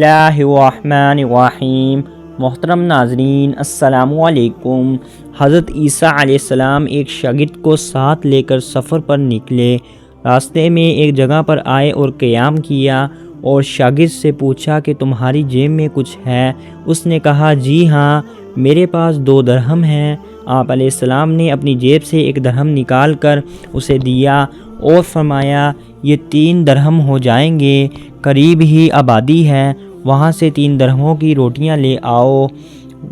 اللہ الرحمن الرحیم۔ محترم ناظرین السلام علیکم۔ حضرت عیسیٰ علیہ السلام ایک شاگرد کو ساتھ لے کر سفر پر نکلے۔ راستے میں ایک جگہ پر آئے اور قیام کیا اور شاگرد سے پوچھا کہ تمہاری جیب میں کچھ ہے؟ اس نے کہا جی ہاں، میرے پاس 2 درہم ہیں۔ آپ علیہ السلام نے اپنی جیب سے 1 درہم نکال کر اسے دیا اور فرمایا یہ 3 درہم ہو جائیں گے، قریب ہی آبادی ہے، وہاں سے 3 درہموں کی روٹیاں لے آؤ۔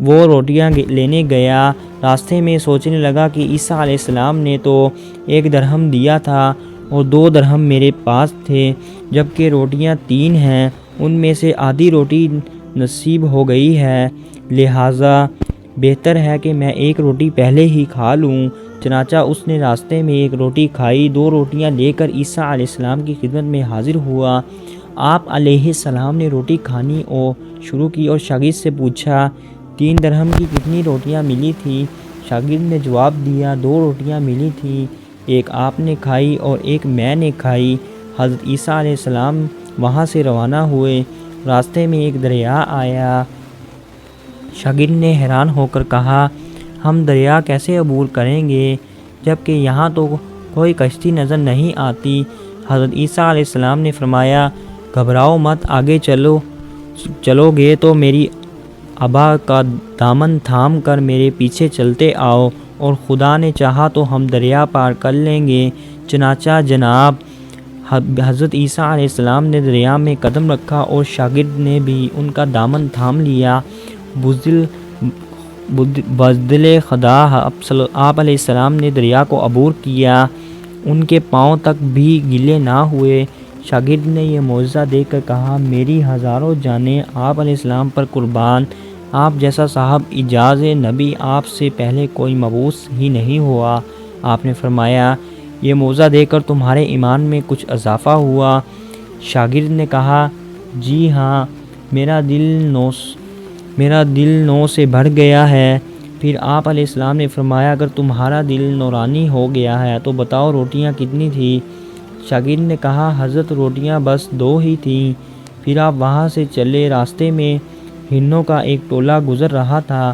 وہ روٹیاں لینے گیا۔ راستے میں سوچنے لگا کہ عیسیٰ علیہ السلام نے تو 1 درہم دیا تھا اور 2 درہم میرے پاس تھے، جبکہ روٹیاں 3 ہیں، ان میں سے آدھی روٹی نصیب ہو گئی ہے، لہٰذا بہتر ہے کہ میں 1 روٹی پہلے ہی کھا لوں۔ چنانچہ اس نے راستے میں 1 روٹی کھائی، 2 روٹیاں لے کر عیسیٰ علیہ السلام کی خدمت میں حاضر ہوا۔ آپ علیہ السلام نے روٹی کھانی شروع کی اور شاگرد سے پوچھا 3 درہم کی کتنی روٹیاں ملی تھی؟ شاگرد نے جواب دیا 2 روٹیاں ملی تھیں، 1 آپ نے کھائی اور 1 میں نے کھائی۔ حضرت عیسیٰ علیہ السلام وہاں سے روانہ ہوئے۔ راستے میں ایک دریا آیا۔ شاگرد نے حیران ہو کر کہا ہم دریا کیسے عبور کریں گے جبکہ یہاں تو کوئی کشتی نظر نہیں آتی؟ حضرت عیسیٰ علیہ السلام نے فرمایا گھبراؤ مت، آگے چلو گے تو میری ابا کا دامن تھام کر میرے پیچھے چلتے آؤ، اور خدا نے چاہا تو ہم دریا پار کر لیں گے۔ چنانچہ جناب حضرت عیسیٰ علیہ السلام نے دریا میں قدم رکھا اور شاگرد نے بھی ان کا دامن تھام لیا۔ بزدل خدا آپ علیہ السلام نے دریا کو عبور کیا، ان کے پاؤں تک بھی گیلے نہ ہوئے۔ شاگرد نے یہ معجزہ دیکھ کر کہا میری ہزاروں جانیں آپ علیہ السلام پر قربان، آپ جیسا صاحب اعجاز نبی آپ سے پہلے کوئی مبعوث ہی نہیں ہوا۔ آپ نے فرمایا یہ معجزہ دیکھ کر تمہارے ایمان میں کچھ اضافہ ہوا؟ شاگرد نے کہا جی ہاں، میرا دل نور سے بھر گیا ہے۔ پھر آپ علیہ السلام نے فرمایا اگر تمہارا دل نورانی ہو گیا ہے تو بتاؤ روٹیاں کتنی تھیں؟ شاگرد نے کہا حضرت روٹیاں بس 2 ہی تھیں۔ پھر آپ وہاں سے چلے۔ راستے میں ہرنوں کا ایک ٹولہ گزر رہا تھا۔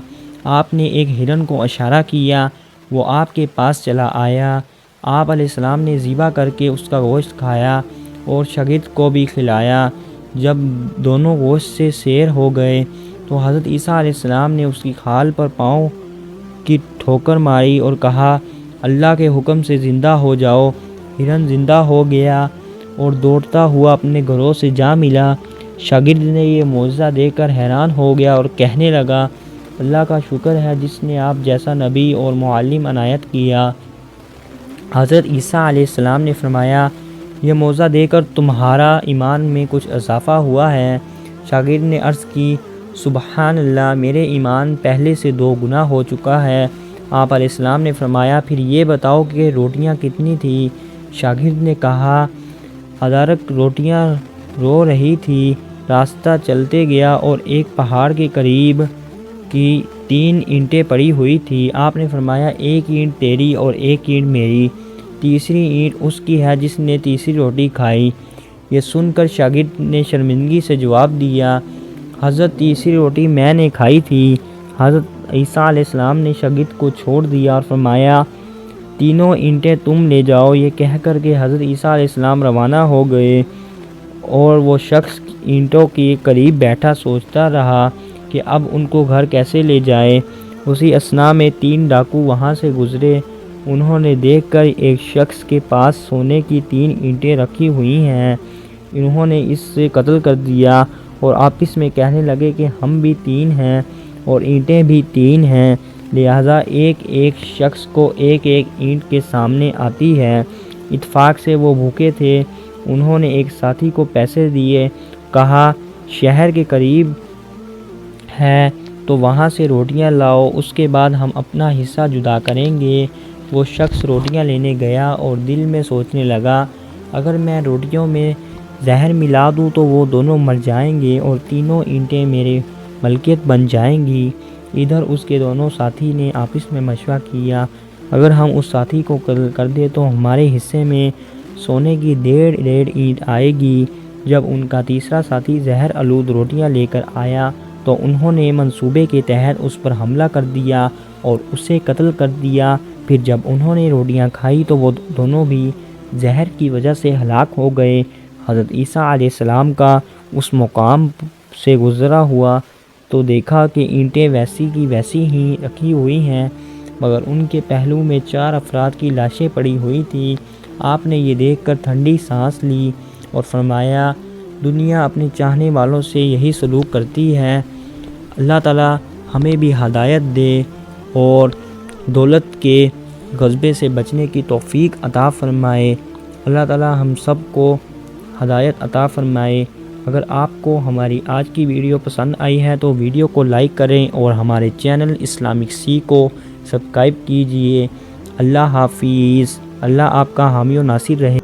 آپ نے ایک ہرن کو اشارہ کیا، وہ آپ کے پاس چلا آیا۔ آپ علیہ السلام نے ذبح کر کے اس کا گوشت کھایا اور شاگرد کو بھی کھلایا۔ جب دونوں گوشت سے سیر ہو گئے تو حضرت عیسیٰ علیہ السلام نے اس کی کھال پر پاؤں کی ٹھوکر ماری اور کہا اللہ کے حکم سے زندہ ہو جاؤ۔ ہرن زندہ ہو گیا اور دوڑتا ہوا اپنے گھروں سے جا ملا۔ شاگرد نے یہ معجزہ دیکھ کر حیران ہو گیا اور کہنے لگا اللہ کا شکر ہے جس نے آپ جیسا نبی اور معلم عنایت کیا۔ حضرت عیسیٰ علیہ السلام نے فرمایا یہ معجزہ دیکھ کر تمہارا ایمان میں کچھ اضافہ ہوا ہے؟ شاگرد نے عرض کی سبحان اللہ، میرے ایمان پہلے سے 2 گنا ہو چکا ہے۔ آپ علیہ السلام نے فرمایا پھر یہ بتاؤ کہ روٹیاں کتنی تھیں؟ شاگرد نے کہا ادرک روٹیاں رو رہی تھی۔ راستہ چلتے گیا اور ایک پہاڑ کے قریب کی 3 اینٹیں پڑی ہوئی تھی۔ آپ نے فرمایا 1 اینٹ تیری اور 1 اینٹ میری، تیسری اینٹ اس کی ہے جس نے تیسری روٹی کھائی۔ یہ سن کر شاگرد نے شرمندگی سے جواب دیا حضرت تیسری روٹی میں نے کھائی تھی۔ حضرت عیسیٰ علیہ السلام نے شاگرد کو چھوڑ دیا اور فرمایا 3 اینٹیں تم لے جاؤ۔ یہ کہہ کر کہ حضرت عیسیٰ علیہ السلام روانہ ہو گئے اور وہ شخص اینٹوں کے قریب بیٹھا سوچتا رہا کہ اب ان کو گھر کیسے لے جائے۔ اسی اثناء میں 3 ڈاکو وہاں سے گزرے۔ انہوں نے دیکھ کر ایک شخص کے پاس سونے کی 3 اینٹیں رکھی ہوئی ہیں، انہوں نے اس سے قتل کر دیا اور آپس میں کہنے لگے کہ ہم بھی 3 ہیں اور اینٹیں بھی 3 ہیں، لہٰذا ایک شخص کو 1 اینٹ کے سامنے آتی ہے۔ اتفاق سے وہ بھوکے تھے، انہوں نے ایک ساتھی کو پیسے دیے، کہا شہر کے قریب ہے تو وہاں سے روٹیاں لاؤ، اس کے بعد ہم اپنا حصہ جدا کریں گے۔ وہ شخص روٹیاں لینے گیا اور دل میں سوچنے لگا اگر میں روٹیوں میں زہر ملا دوں تو وہ دونوں مر جائیں گے اور 3 اینٹیں میری ملکیت بن جائیں گی۔ ادھر اس کے دونوں ساتھی نے آپس میں مشورہ کیا اگر ہم اس ساتھی کو قتل کر دیں تو ہمارے حصے میں سونے کی 1.5 اینٹ آئے گی، جب ان کا تیسرا ساتھی زہر آلود روٹیاں لے کر آیا تو انہوں نے منصوبے کے تحت اس پر حملہ کر دیا اور اسے قتل کر دیا۔ پھر جب انہوں نے روٹیاں کھائی تو وہ دونوں بھی زہر کی وجہ سے ہلاک ہو گئے۔ حضرت عیسیٰ علیہ السلام کا اس مقام سے گزرا ہوا تو دیکھا کہ اینٹیں ویسی کی ویسی ہی رکھی ہوئی ہیں، مگر ان کے پہلو میں 4 افراد کی لاشیں پڑی ہوئی تھیں۔ آپ نے یہ دیکھ کر ٹھنڈی سانس لی اور فرمایا، دنیا اپنے چاہنے والوں سے یہی سلوک کرتی ہے۔ اللہ تعالی ہمیں بھی ہدایت دے اور دولت کے غصبے سے بچنے کی توفیق عطا فرمائے۔ اللہ تعالی ہم سب کو ہدایت عطا فرمائے۔ اگر آپ کو ہماری آج کی ویڈیو پسند آئی ہے تو ویڈیو کو لائک کریں اور ہمارے چینل اسلامک سی کو سبسکرائب کیجیے۔ اللہ حافظ۔ اللہ آپ کا حامی و ناصر رہے۔